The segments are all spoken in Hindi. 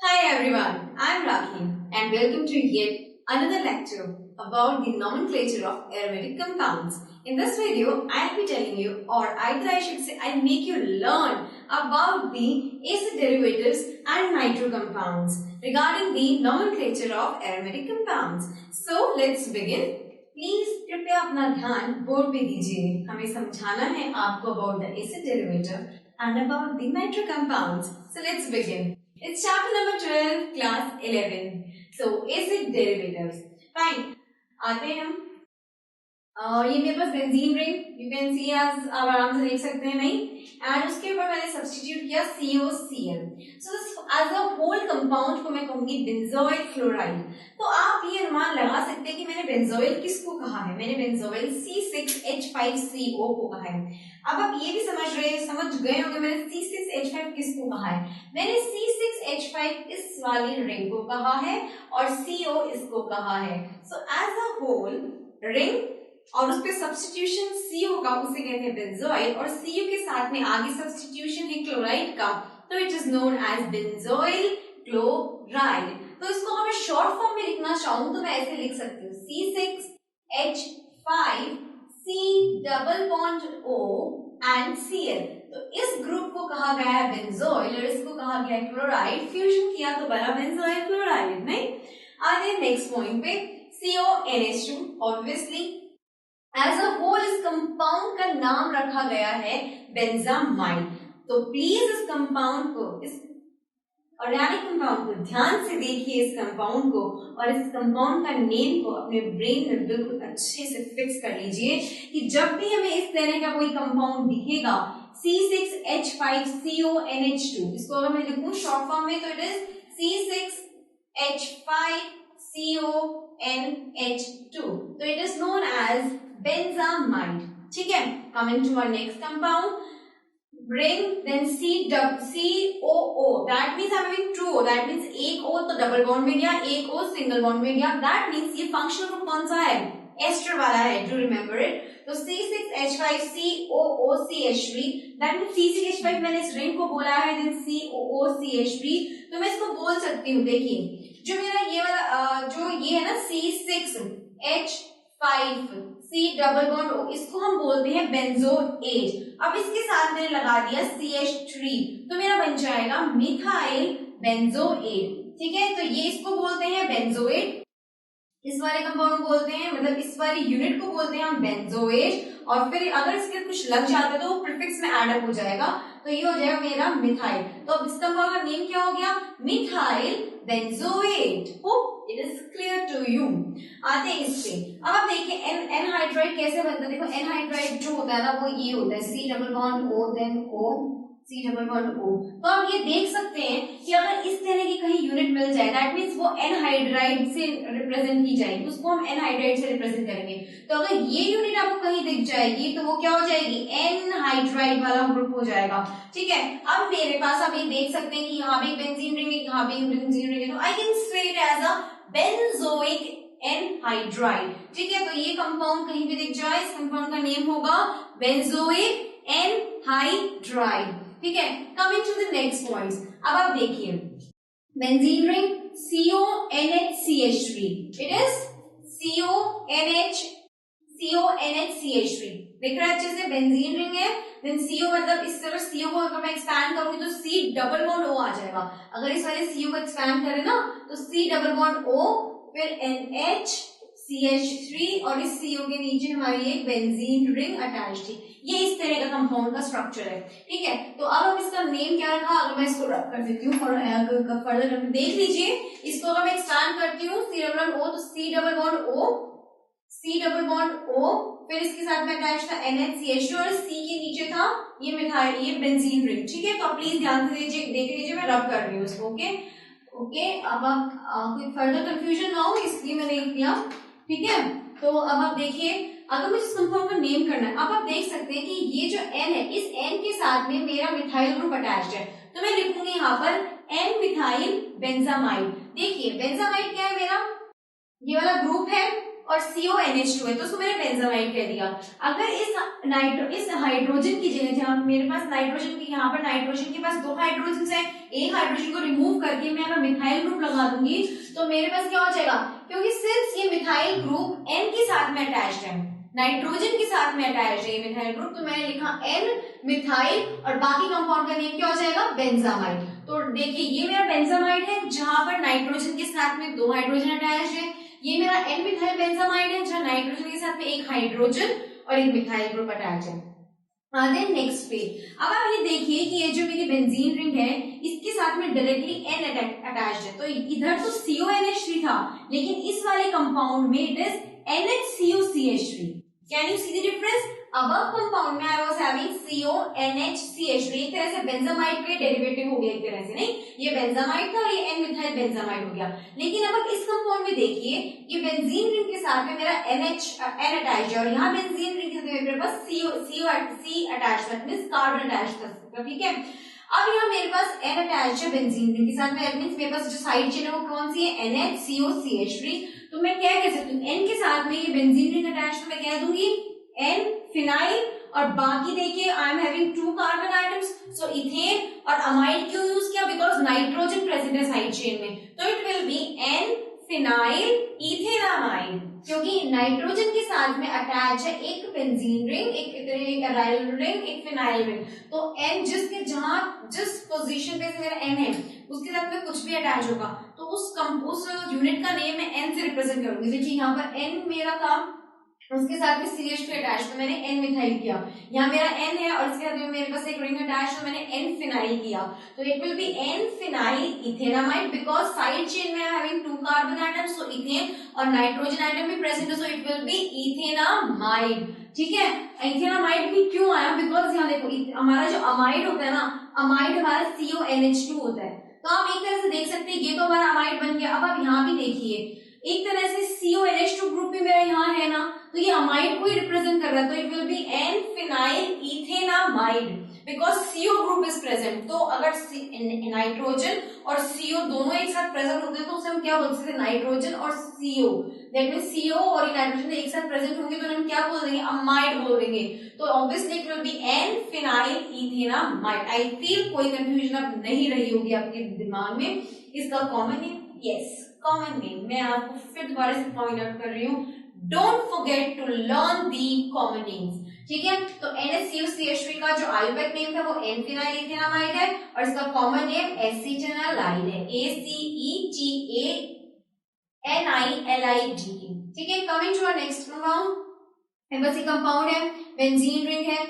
Hi everyone, I am Rakhi and welcome to yet another lecture about the nomenclature of aromatic compounds. In this video, I will be telling you, or either I should say I'll make you learn about the acid derivatives and nitro compounds regarding the nomenclature of aromatic compounds. So let's begin. Please कृपया अपना ध्यान बोर्ड पे दीजिए. हमें समझाना है आपको about the acid derivative and about the nitro compounds. So let's begin. It's chapter number 12, class 11. So acid derivatives. Fine. आते हैं हम. ये मेरे पास benzene ring, you can see as, आप आराम से देख सकते हैं नहीं, एंड उसके ऊपर मैंने सब्स्टिट्यूट किया COCl. So as a whole compound को मैं कहूंगी बेंजोइल क्लोराइड. तो आप ये अनुमान लगा सकते हैं कि मैंने बेंजोइल किसको कहा है. मैंने बेंजोइल C6H5CO को कहा है. अब आप ये भी समझ गए होंगे मैंने C6H5 किसको कहा है. मैंने C6H5 इस वाली रिंग को कहा है और CO इसको कहा है. So as a whole ring और उस पे सब्स्टिट्यूशन C होगा, उसे कहते हैं बेंजोइल, और Cu के साथ में आगे सब्स्टिट्यूशन है क्लोराइड का, तो it is known as benzoyl chloride. तो इसको हमें शॉर्ट फॉर्म में लिखना चाहूं तो मैं ऐसे लिख सकती हूँ C6H5 C double bond O and Cl. तो इस ग्रुप को कहा गया है बेंजोइल और इसको कहा गया है क्लोराइड. फ्यूजन किया तो बना बेंजोइल क्लोराइड. नहीं, आगे नेक्स्ट पॉइंट पे CONH2. Obviously as a whole इस कंपाउंड का नाम रखा गया है बेंजामाइड. तो प्लीज इस कंपाउंड को, इस ऑर्गेनिक कंपाउंड को ध्यान से देखिए, इस कंपाउंड को, और इस कंपाउंड का नेम को अपने ब्रेन में बिल्कुल अच्छे से फिक्स कर लीजिए कि जब भी हमें इस तरह का कोई कंपाउंड दिखेगा C6H5CONH2, इसको अगर मैं लिखूं शॉर्ट फॉर्म में तो इट इज C6H5CONH2. तो it is known as benzamide. ठीक है. Coming to our next compound, bring then COO. That means I'm having two O. That means एक O तो डबल बॉन्ड में गया, एक O सिंगल बॉन्ड में गया. That means ये फंक्शनल ग्रुप कौन सा है? एस्टर वाला है. Do remember it. तो C6H5COOCH3. That means C6H5 मैंने इस रिंग को बोला है, then COOCH3. तो मैं इसको बोल सकती हूँ. देखिए जो मेरा ये वाला जो ये है ना C6H5 C double bond O, इसको हम बोलते हैं बेंजोएट. अब इसके साथ मैंने लगा दिया CH3, तो मेरा बन जाएगा मिथाइल बेंजोएट. ठीक है. तो ये इसको बोलते हैं बेंजोएट, इस वाले कंपाउंड बोलते हैं, मतलब इस वाली यूनिट को बोलते हैं हम बेंजोएट. और फिर अगर इसके कुछ लग जाता है तो वो प्रीफिक्स में ऐड अप हो जाएगा, तो ये हो जाएगा मेरा मिथाइल. तो अब इस कंपाउंड का नेम क्या हो गया? Methyl benzoate. Hope it is clear to you. आते हैं इस पे. अब आप देखिए एनहाइड्राइड कैसे बनता है. देखो एनहाइड्राइड जो होता है ना वो ये होता है C double bond O then O C double bond O. तो आप ये देख सकते हैं कि अगर इस तरह की कहीं यूनिट मिल जाए दैट मींस वो एनहाइड्राइड से रिप्रेजेंट की जाएगी, उसको हम एनहाइड्राइड से रिप्रेजेंट करेंगे. तो अगर ये यूनिट आपको कहीं दिख जाएगी तो वो क्या हो जाएगी? एनहाइड्राइड वाला ग्रुप हो जाएगा. ठीक है. अब मेरे पास आप ये देख सकते हैं कि यहाँ पे बेंजीन रिंग है, यहाँ पे बेंजीन रिंग है, तो I can say it as a benzoic anhydride. ठीक है. तो ये कंपाउंड कहीं भी दिख जाए, इस कंपाउंड का नेम होगा बेंजोइक एनहाइड्राइड. ठीक है. Coming to the next points. अब आप देखिए benzene ring CONHCH3. It is CONHCH3. देख रहे हैं अच्छे से. बेंजीन रिंग है, देन CO मतलब इस तरह CO को अगर मैं एक्सपैंड करूंगी तो C डबल बॉन्ड O आ जाएगा. अगर इस वाले CO को एक्सपैंड करें ना तो C डबल बॉन्ड O फिर NHCH3 और इस CO के नीचे हमारी एक बेंजीन रिंग अटैच्ड थी. ये इस तरह का कंपाउंड का स्ट्रक्चर है. ठीक है. तो अब हम इसका नेम क्या रखा, अगर मैं इसको रख कर देती हूँ फर्दर देख लीजिए. इसको अगर मैं एक्सपैंड करती हूँ C डबल बॉन्ड O तो C डबल बॉन्ड O फिर इसके साथ में अटैच था NHCH2 और C के नीचे था ये मिथाइल, ये बेंजीन रिंग. ठीक है. तो प्लीज ध्यान से देख लीजिए, मैं रब कर रही हूँ इसको. ओके. अब आप कोई फर्दर कंफ्यूजन ना हो इसलिए मैंने लिख दिया. ठीक है. तो अब आप देखिए अगर मुझे इस कंपाउंड का नेम करना है, अब आप देख सकते हैं कि ये जो N है, इस N के साथ में मेरा मिथाइल ग्रुप अटैच्ड है, तो मैं लिखूंगी यहाँ पर N मिथाइल बेंजामाइड. देखिए बेंजामाइड क्या है, मेरा ये वाला ग्रुप है और CONH2 है तो उसको मैंने बेंजामाइड कह दिया। अगर इस हाइड्रोजन की जगह, जहां मेरे पास नाइट्रोजन की, यहाँ पर नाइट्रोजन के पास 2 हाइड्रोजन है, एक हाइड्रोजन को रिमूव करके मैं अगर मिथाइल ग्रुप लगा दूंगी तो मेरे पास क्या हो जाएगा, क्योंकि सिंस ये मिथाइल ग्रुप N के साथ में अटैच्ड है, नाइट्रोजन के साथ में अटैच्ड है मिथाइल ग्रुप, तो मैंने लिखा N मिथाइल और बाकी कंपाउंड का नेम क्या हो जाएगा, बेंजामाइड। तो देखिए ये मेरा बेंजामाइड है जहां पर नाइट्रोजन के साथ में 2 हाइड्रोजन अटैच्ड है, ये मेरा N मिथाइल बेंजामाइड है जहां नाइट्रोजन के साथ में एक हाइड्रोजन और एक मिथाइल ग्रुप अटैच है। देन नेक्स्ट पे अब आप ये देखिए कि ये जो मेरी बेंजीन रिंग है इसके साथ में डायरेक्टली N अटैच्ड है, तो इधर तो CONH3 था लेकिन इस वाले कंपाउंड में it is NHCOCH3। Can you see the difference? Above compound में आई वाज हैविंग CONHCH3, एक तरह से बेंजामाइड का डेरिवेटिव हो गया एक तरह से, नहीं ये बेंजामाइड था और ये N मिथाइल बेंजामाइड हो गया। लेकिन अब इस कंपाउंड में देखिए ये बेंजीन रिंग के साथ में मेरा N अटैच्ड है और यहाँ बेंजीन रिंग के साथ मेरे पास C attached means carbon attached था, ठीक है। अब यहाँ मेरे पास N अटैच्ड है बेंजीन रिंग के साथ में, मींस मेरे पास जो साइड चेन है वो कौन सी है, NHCOCH3। तो मैं क्या कह सकती हूँ, N के साथ में ये बेंजीन रिंग अटैच्ड, तो मैं कह दूंगी N फिनाइल और बाकी देखिए आई am having 2 carbon atoms, so ethane और अमाइड क्यों यूज किया, बिकॉज नाइट्रोजन प्रेजेंट है साइड चेन में, तो it will B N phenyl ethanamide, क्योंकि नाइट्रोजन के साथ में अटैच है एक बेंजीन रिंग, एक एराइल रिंग, एक फिनाइल रिंग, तो N जिस पोजीशन पे मेरा N है उसके साथ में कुछ भी अटैच होगा तो उस यूनिट का नेम मैं N से रिप्रेजेंट करूंगी। देखिए यहाँ पर N मेरा था, उसके साथ में CH2 अटैच, तो मैंने N मिथाइल किया, यहाँ मेरा N है और इसके साथ में मेरे पास एक रिंग अटैच, तो मैंने N फिनाइल किया, तो it will B N phenyl ethanamide, because side chain में हैविंग 2 कार्बन आइटम्स, सो इथेन और नाइट्रोजन आइटम भी प्रेजेंट है, so it will B ethanamide, ठीक है। इथेनामाइड भी क्यों आया, बिकॉज यहाँ देखो हमारा जो अमाइड होता है ना, अमाइड हमारा CONH2 होता है, तो आप एक तरह से देख सकते हैं ये तो हमारा अमाइड बन गया। अब आप यहाँ भी देखिए एक तरह से CONH2 ग्रुप भी मेरा यहाँ है ना, तो ये अमाइड को ही रिप्रेजेंट कर रहा है, तो it will B N phenyl ethanamide, because CO group is present. तो अगर नाइट्रोजन और CO दोनों एक साथ प्रेजेंट होते हैं तो उसे हम क्या बोल सकते हैं, नाइट्रोजन और CO, दैट मींस CO और नाइट्रोजन एक साथ प्रेजेंट होंगे तो हम क्या बोल देंगे, अमाइड बोल देंगे, तो obviously it will B N phenyl ethanamide. I feel कोई कंफ्यूजन अब नहीं रही होगी आपके दिमाग में, इसका common name, yes common name मैं आपको फिर दोबारा से पॉइंट आउट कर रही हूँ, don't forget to learn the common names, ठीक है। तो NHCOCH3 का जो आयुर्वेदिक नेम था वो N फिनाइल इथेनामाइड है और इसका कॉमन नेम एसीटेनालाइड है, ACETANILIDE, ठीक है। Coming to our next compound, मेरे पास ये कंपाउंड है बेंजीन रिंग है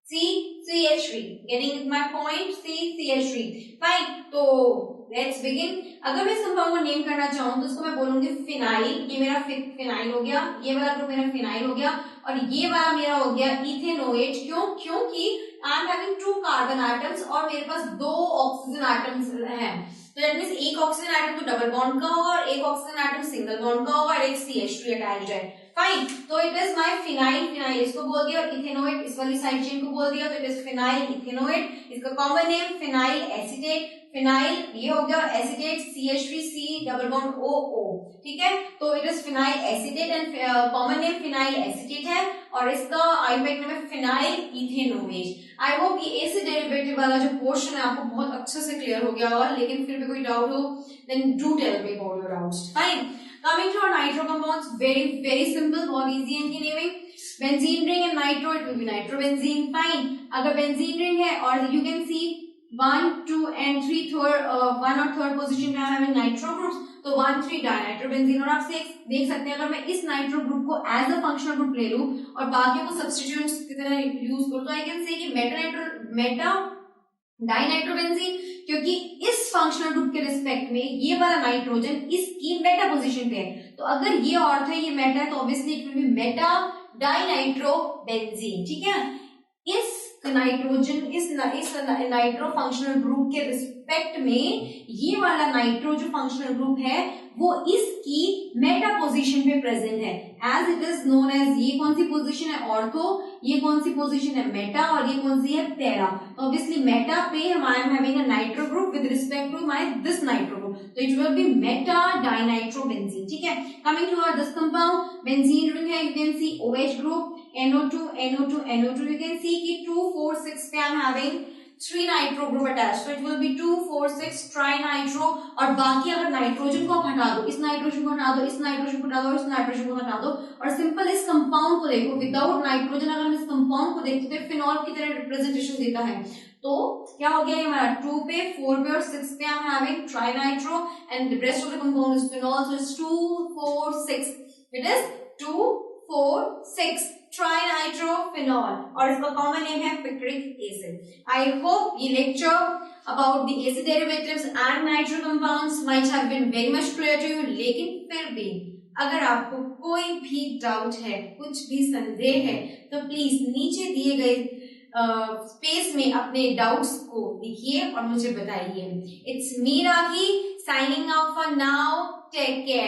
CCH3, getting my point, CCH3, fine. तो लेट्स बिगिन। अगर मैं इस कंपाउंड को नेम करना चाहूँ तो इसको मैं बोलूंगी फिनाइल, ये मेरा फिनाइल हो गया, ये वाला ग्रुप मेरा फिनाइल हो गया और ये वाला मेरा हो गया इथेनोएट। क्यों? क्योंकि आई एम हैविंग 2 कार्बन आइटम्स और मेरे पास 2 ऑक्सीजन आइटम्स हैं, तो दैट मींस एक ऑक्सीजन आइटम तो डबल बॉन्ड का होगा और एक ऑक्सीजन आइटम सिंगल बॉन्ड का होगा और एक CH3 अटैच्ड है, फाइन। तो इट इज माय फिनाइल इसको बोल दिया और इथेनोएट इस वाली साइड चेन को बोल दिया, तो इट इज फिनाइल इथेनोएट। इसका common name phenyl acetate, phenyl ये हो गया और acetate CH3C double bond OO, ठीक है। तो it is phenyl acetate and common name phenyl acetate है और इसका आयुर्वेदिक नेम है फिनाइल इथेनोएट। आई होप ये ए से डेरिवेटिव वाला जो पोर्शन है आपको बहुत अच्छे से क्लियर हो गया होगा, लेकिन फिर भी कोई डाउट हो then do tell me about your doubts, fine. Coming to our nitro compounds, very simple, बहुत easy है इनकी नेमिंग। बेंजीन रिंग है nitro, it will B nitrobenzene, fine. अगर बेंजीन रिंग है और यू कैन सी 1, 2 and 3 1 और 3rd पोजीशन पे हमें नाइट्रो ग्रुप्स, तो 1, 3 डाइनाइट्रोबेंजीन। और आप देख सकते हैं अगर मैं इस नाइट्रो ग्रुप को एज अ फंक्शनल ग्रुप ले लूं और बाकी को सब्स्टिट्यूएंट्स की तरह यूज करूं तो आई कैन से कि मेटा डाइनाइट्रोबेंजीन, क्योंकि इस फंक्शनल ग्रुप के रिस्पेक्ट में ये वाला नाइट्रोजन इसकी मेटा पोजीशन पे है, तो अगर ये ऑर्थ है ये मेटा है तो obviously it will be meta dinitrobenzene, ठीक है। इस नाइट्रोजन इस नाइट्रो फंक्शनल ग्रुप के रिस्पेक्ट में ये वाला नाइट्रो जो फंक्शनल ग्रुप है वो इसकी मेटा पोजीशन पे प्रेजेंट है, as it is known as. ये कौन सी पोजीशन है ऑर्थो, ये कौन सी पोजीशन है मेटा और ये कौन सी है पैरा। तो ऑब्वियसली मेटा पे I am having a nitro group with respect to my this nitro group, तो it will be meta dinitrobenzene, ठीक है। Coming to this compound benzene ring है, you can see OH group NO2 NO2 NO2, you can see कि 2 4 6 पे I'm having 3 nitro group attach, so it will be 2 4 6 ट्राइनाइट्रो। और बाकी अगर नाइट्रोजन को आप हटा दो, इस नाइट्रोजन को हटा दो, इस नाइट्रोजन को हटा दो, इस नाइट्रोजन को हटा दो और सिंपल इस कंपाउंड को देखो, विदाउट नाइट्रोजन अगर हम इस कंपाउंड को देखते तो फिनॉल की तरह रिप्रेजेंटेशन देता है। तो क्या हो गया ये हमारा 2 पे 4 पे और 6 पे I'm having trinitro and the rest of the compound is phenol, so it's 2 4 6, it is 2 4 6 trinitrophenol और इसका कॉमन नेम है पिक्रिक एसिड। आई होप ये lecture about the acid derivatives and nitro compounds might have been very much clear to you, लेकिन फिर भी अगर आपको कोई भी डाउट है, कुछ भी संदेह है, तो प्लीज नीचे दिए गए स्पेस में अपने डाउट्स को लिखिए और मुझे बताइए। It's me Rakhi signing out for now, take care.